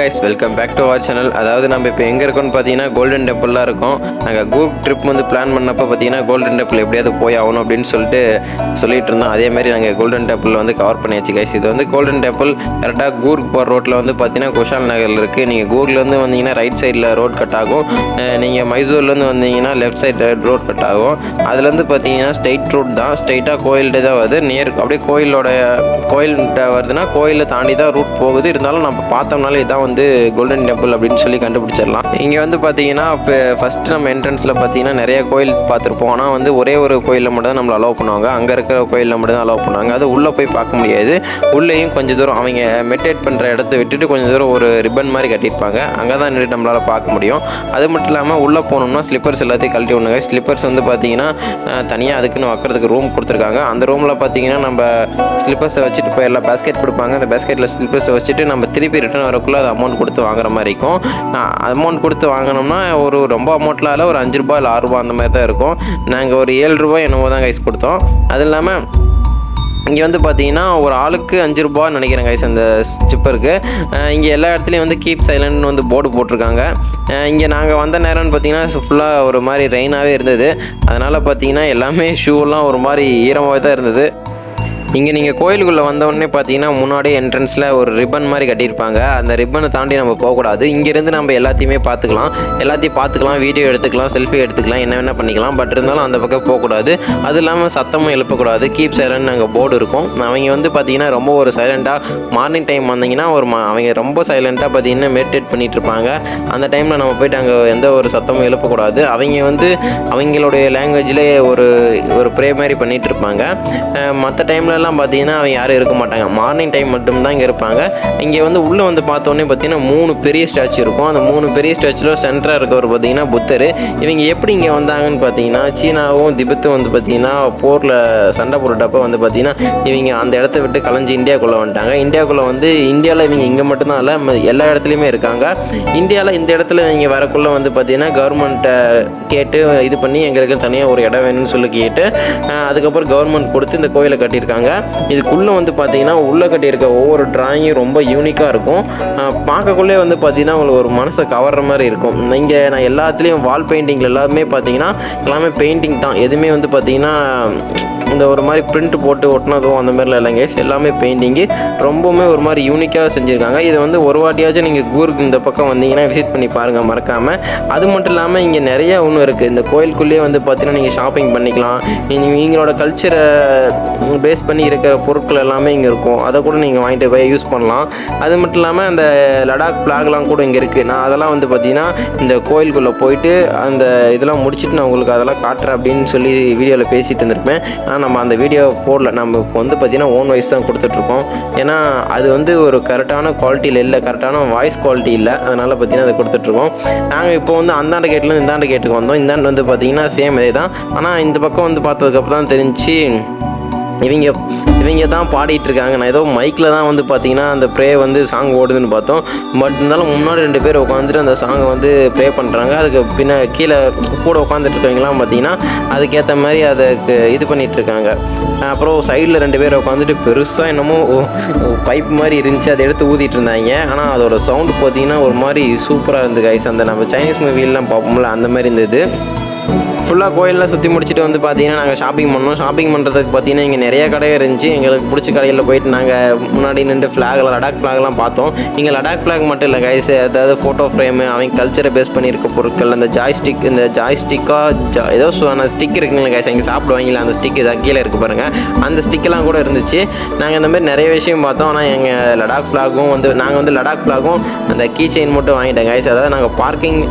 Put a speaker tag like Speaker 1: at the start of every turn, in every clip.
Speaker 1: Guys, welcome back to our channel. அதாவது நம்ம இப்போ எங்கே இருக்கோம்னு பார்த்தீங்கன்னா கோல்டன் டெம்பிள்லாம் இருக்கும். நாங்கள் குரூப் ட்ரிப் வந்து பிளான் பண்ணப்போ பார்த்தீங்கன்னா கோல்டன் டெம்பிள் எப்படியாவது போய் ஆகணும் அப்படின்னு சொல்லிட்டு இருந்தோம். அதேமாதிரி நாங்கள் கோல்டன் டெம்பிள் வந்து கவர் பண்ணியாச்சு கைஸ். இது வந்து கோல்டன் டெம்பிள் கரெக்டாக கூர்க் போகிற ரோட்டில் வந்து பார்த்தீங்கன்னா குஷால் நகரில் இருக்குது. நீங்கள் கூர்க்லேருந்து வந்தீங்கன்னா ரைட் சைடில் ரோட் கட் ஆகும். நீங்கள் மைசூர்லேருந்து வந்தீங்கன்னா லெஃப்ட் சைடு ரோட் கட் ஆகும். அதுலேருந்து பார்த்தீங்கன்னா ஸ்ட்ரெயிட் ரூட் தான், ஸ்ட்ரெயிட்டாக கோயில்கிட்ட தான் வருது. அப்படியே கோயில்கிட்ட வருதுன்னா கோயிலை தாண்டி தான் ரூட் போகுது. இருந்தாலும் நம்ம பார்த்தோம்னாலே இதான் வந்து கோல்டன் டெம்பிள் அப்படின்னு சொல்லி கண்டுபிடிச்சிடலாம். இங்கே வந்து பார்த்தீங்கன்னா இப்போ ஃபஸ்ட்டு நம்ம என்ட்ரன்ஸில் பார்த்தீங்கன்னா நிறைய கோயில் பார்த்துருப்போம். ஆனால் வந்து ஒரே ஒரு கோயிலில் மட்டும் தான் நம்மளை அலோவ் பண்ணுவாங்க. அங்கே இருக்கிற கோயிலில் மட்டும் தான் அலோவ் பண்ணுவாங்க. அது உள்ளே போய் பார்க்க முடியாது. உள்ளேயும் கொஞ்சம் தூரம் அவங்க மெடிடேட் பண்ணுற இடத்த விட்டுட்டு கொஞ்சம் தூரம் ஒரு ரிப்பன் மாதிரி கட்டியிருப்பாங்க. அங்கே தான் நின்று நம்மளால் பார்க்க முடியும். அது மட்டும் இல்லாமல் உள்ளே போனோம்னா ஸ்லிப்பர்ஸ் எல்லாத்தையும் கழட்டி விடணுங்க. ஸ்லிப்பர்ஸ் வந்து பார்த்தீங்கன்னா தனியாக அதுக்குன்னு வைக்கிறதுக்கு ரூம் கொடுத்துருக்காங்க. அந்த ரூமில் பார்த்தீங்கன்னா நம்ம ஸ்லிப்பர்ஸை வச்சுட்டு போயிடலாம். பேஸ்கெட் கொடுப்பாங்க. அந்த பேஸ்கெட்டில் ஸ்லிப்பர்ஸை வச்சுட்டு நம்ம திருப்பி ரிட்டர்ன் வரக்குள்ளே அது அமௌண்ட் கொடுத்து வாங்குற மாதிரி இருக்கும். அமௌண்ட் கொடுத்து வாங்கினோம்னா ஒரு ரொம்ப அமௌண்ட்லாம் இல்லை, ஒரு 5 ரூபா இல்லை 6 ரூபா அந்த மாதிரி தான் இருக்கும். நாங்கள் ஒரு 7 ரூபா என்னவோ தான் கைஸ் கொடுத்தோம். அது இல்லாமல் இங்கே வந்து பார்த்தீங்கன்னா ஒரு ஆளுக்கு 5 ரூபான்னு நினைக்கிறேன் கைஸ் அந்த ஸ்லிப்பருக்கு. இங்கே எல்லா இடத்துலையும் வந்து கீப் சைலண்ட்னு வந்து போர்டு போட்டிருக்காங்க. இங்கே நாங்கள் வந்த நேரம்னு பார்த்தீங்கன்னா ஃபுல்லாக ஒரு மாதிரி ரெயினாகவே இருந்தது. அதனால் பார்த்தீங்கன்னா எல்லாமே ஷூலாம் ஒரு மாதிரி ஈரமாகவே தான் இருந்தது. இங்கே நீங்கள் கோயிலுக்குள்ளே வந்தோடனே பார்த்தீங்கன்னா முன்னாடியே என்ட்ரன்ஸில் ஒரு ரிப்பன் மாதிரி கட்டியிருப்பாங்க. அந்த ரிப்பனை தாண்டி நம்ம போகக்கூடாது. இங்கேருந்து நம்ம எல்லாத்தையும் பார்த்துக்கலாம், வீடியோ எடுத்துக்கலாம், செல்ஃபி எடுத்துக்கலாம், என்ன வேணால் பண்ணிக்கலாம். பட் இருந்தாலும் அந்த பக்கம் போகக்கூடாது. அது இல்லாமல் சத்தமும் எழுப்பக்கூடாது. கீப் சைலண்ட் அங்கே போர்டு இருக்கும். அவங்க வந்து பார்த்தீங்கன்னா ரொம்ப ஒரு சைலண்ட்டாக மார்னிங் டைம் வந்தீங்கன்னா அவங்க ரொம்ப சைலண்ட்டாக பார்த்தீங்கன்னா மெடிடேட் பண்ணிகிட்டு இருப்பாங்க. அந்த டைமில் நம்ம போய்ட்டு அங்கே எந்த ஒரு சத்தமும் எழுப்பக்கூடாது. அவங்க வந்து அவங்களுடைய லாங்குவேஜ்லேயே ஒரு ப்ரே மாதிரி பண்ணிகிட்டு இருப்பாங்க. மற்ற டைம்லலாம் பார்த்தீங்கன்னா அவங்க யாரும் இருக்க மாட்டாங்க. மார்னிங் டைம் மட்டும்தான் இங்கே இருப்பாங்க. இங்கே வந்து உள்ளே வந்து பார்த்தோன்னே பார்த்தீங்கன்னா 3 பெரிய ஸ்டாச்சு இருக்கும். அந்த 3 பெரிய ஸ்டாச்சுவில் சென்டராக இருக்கவர் பார்த்தீங்கன்னா புத்தர். இவங்க எப்படி இங்கே வந்தாங்கன்னு பார்த்தீங்கன்னா சீனாவும் திபெத்தும் வந்து பார்த்தீங்கன்னா போரில் சண்டை போட்டுட்டப்போ வந்து பார்த்தீங்கன்னா இவங்க அந்த இடத்த விட்டு கலைஞ்சி இந்தியாவுக்குள்ளே வந்துட்டாங்க. இந்தியாவில் இவங்க இங்கே மட்டும்தான் இல்லை, எல்லா இடத்துலையுமே இருக்காங்க. இந்தியாவில் இந்த இடத்துல இவங்க வரக்குள்ளே வந்து பார்த்தீங்கன்னா கவர்மெண்ட்டை கேட்டு இது பண்ணி எங்களுக்கு தனியாக ஒரு இடம் வேணும்னு சொல்லி கேட்டு அதுக்கப்புறம் கவர்மெண்ட் கொடுத்து இந்த கோயிலை கட்டியிருக்காங்க. இதுக்குள்ளே வந்து பார்த்தீங்கன்னா உள்ளே கட்டியிருக்க ஒவ்வொரு டிராயிங்கும் ரொம்ப யூனிக்காக இருக்கும். பார்க்கக்குள்ளே வந்து பார்த்தீங்கன்னா உங்களுக்கு ஒரு மனசை கவர்ற மாதிரி இருக்கும். இங்கே நான் எல்லாத்துலேயும் வால் பெயிண்டிங்கில் எல்லாமே பெயிண்டிங் தான். எதுவுமே வந்து பார்த்தீங்கன்னா இந்த ஒரு மாதிரி பிரிண்ட் போட்டு ஒட்டினதோ அந்த மாதிரிலாம் இல்லைங்க. எல்லாமே பெயிண்டிங்கு ரொம்பவுமே ஒரு மாதிரி யூனிக்காக செஞ்சுருக்காங்க. இது வந்து ஒரு வாட்டியாச்சும் நீங்கள் கூர்க் இந்த பக்கம் வந்தீங்கன்னா விசிட் பண்ணி பாருங்கள் மறக்காமல். அது மட்டும் இல்லாமல் இங்கே நிறைய ஒன்று இருக்குது. இந்த கோயிலுக்குள்ளேயே வந்து பார்த்தீங்கன்னா நீங்கள் ஷாப்பிங் பண்ணிக்கலாம். நீங்களோட கல்ச்சரை பேஸ் பண்ணி இருக்கிற பொருட்கள் எல்லாமே இங்கே இருக்கும். அதை கூட நீங்கள் வாங்கிட்டு போய் யூஸ் பண்ணலாம். அது மட்டும் இல்லாமல் அந்த லடாக் ஃப்ளாக்லாம் கூட இங்கே இருக்குது. நான் அதெல்லாம் வந்து பார்த்தீங்கன்னா இந்த கோயிலுக்குள்ளே போயிட்டு அந்த இதெல்லாம் முடிச்சுட்டு நான் உங்களுக்கு அதெல்லாம் காட்டுறேன் அப்படின்னு சொல்லி வீடியோவில் பேசிகிட்டு இருந்திருப்பேன். நம்ம அந்த வீடியோ போடல. நம்ம இப்போ வந்து பார்த்திங்கன்னா ஓன் வாய்ஸ் தான் கொடுத்துட்ருக்கோம். ஏன்னா அது வந்து ஒரு கரெக்டான குவாலிட்டியில் இல்லை, கரெக்டான வாய்ஸ் குவாலிட்டி இல்லை. அதனால் பார்த்திங்கன்னா அதை கொடுத்துட்ருக்கோம். நாங்கள் இப்போ வந்து அந்தாண்ட கேட்லேருந்து இந்தாண்ட கேட்டுக்கு வந்தோம். இந்தாண்டு வந்து பார்த்திங்கன்னா சேம் இதே தான். ஆனால் இந்த பக்கம் வந்து பார்த்ததுக்கப்புறம் தான் தெரிஞ்சு இவங்க தான் பாடிட்டு இருக்காங்க. நான் ஏதோ மைக்கில் தான் வந்து பார்த்தீங்கன்னா அந்த ப்ரே வந்து சாங் ஓடுதுன்னு பார்த்தோம். பட் இருந்தாலும் முன்னாடி 2 பேர் உட்காந்துட்டு அந்த சாங்கை வந்து ப்ரே பண்ணுறாங்க. அதுக்கு கீழே கூட உட்காந்துட்டு இருக்கவங்களாம் பார்த்தீங்கன்னா அதுக்கேற்ற மாதிரி அதுக்கு இது பண்ணிகிட்டு இருக்காங்க. அப்புறம் சைடில் 2 பேர் உட்காந்துட்டு பெருசாக என்னமோ பைப் மாதிரி இருந்துச்சு, அதை எடுத்து ஊதிட்டு இருந்தாங்க. ஆனால் அதோட சவுண்டு பார்த்தீங்கன்னா ஒரு மாதிரி சூப்பராக இருந்தது கைஸ். அந்த நம்ம சைனீஸ் மூவிலாம் பார்ப்போம்ல அந்த மாதிரி இருந்தது. ஃபுல்லாக கோயிலெலாம் சுற்றி முடிச்சுட்டு வந்து பார்த்தீங்கன்னா நாங்கள் ஷாப்பிங் பண்ணோம். ஷாப்பிங் பண்ணுறதுக்கு பார்த்தீங்கன்னா இங்கே நிறைய கடை இருந்துச்சு. எங்களுக்கு பிடிச்ச கடையில் போயிட்டு நாங்கள் முன்னாடி நின்று லடாக் ஃப்ளாக்லாம் பார்த்தோம். இங்கே லடாக் ஃப்ளாக் மட்டும் இல்லை கைஸ், அதாவது ஃபோட்டோ ஃப்ரேமு, அவங்க கல்ச்சரை பேஸ் பண்ணியிருக்க பொருட்கள், அந்த ஜாய்ஸ்டிக்காக ஏதோ ஸ்டிக் இருக்குங்களா கைஸ், இங்கே சாப்பிடுவாங்களா அந்த ஸ்டிக் இதாக கீழே இருக்குது பாருங்கள், அந்த ஸ்டிக்கெல்லாம் கூட இருந்துச்சு. நாங்கள் இந்த மாதிரி நிறைய விஷயம் பார்த்தோம். ஆனால் எங்கள் லடாக் ஃப்ளாகும் லடாக் ஃப்ளாகும் அந்த கீ செயின் மட்டும் வாங்கிட்டேன் கைஸ். அதாவது நாங்கள் பார்க்கிங்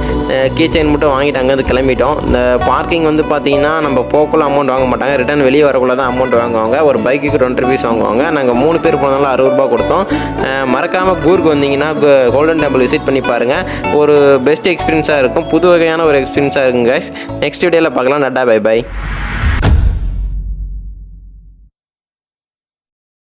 Speaker 1: கீ செயின் மட்டும் வாங்கிட்டு அங்கேருந்து கிளம்பிட்டோம். இந்த பார்க்கிங் வந்து பார்த்தீங்கன்னா நம்ம போக்குள்ள அமௌண்ட் வாங்க மாட்டாங்க, ரிட்டர்ன் வெளியே வரக்குள்ள தான் அமௌண்ட் வாங்குவாங்க. ஒரு பைக்குக்கு 20 ரூபீஸ் வாங்குவாங்க. நாங்கள் 3 பேர் போனாலும் 60 ரூபா கொடுத்தோம். மறக்காமல் கூர்க் வந்தீங்கன்னா கோல்டன் டெம்பிள் விசிட் பண்ணி பாருங்கள். ஒரு பெஸ்ட் எக்ஸ்பீரியன்ஸாக இருக்கும், புது வகையான ஒரு எக்ஸ்பீரியன்ஸாக இருக்குங்க கைஸ். நெக்ஸ்ட் வீடியோவில் பார்க்கலாம். Tata bye by.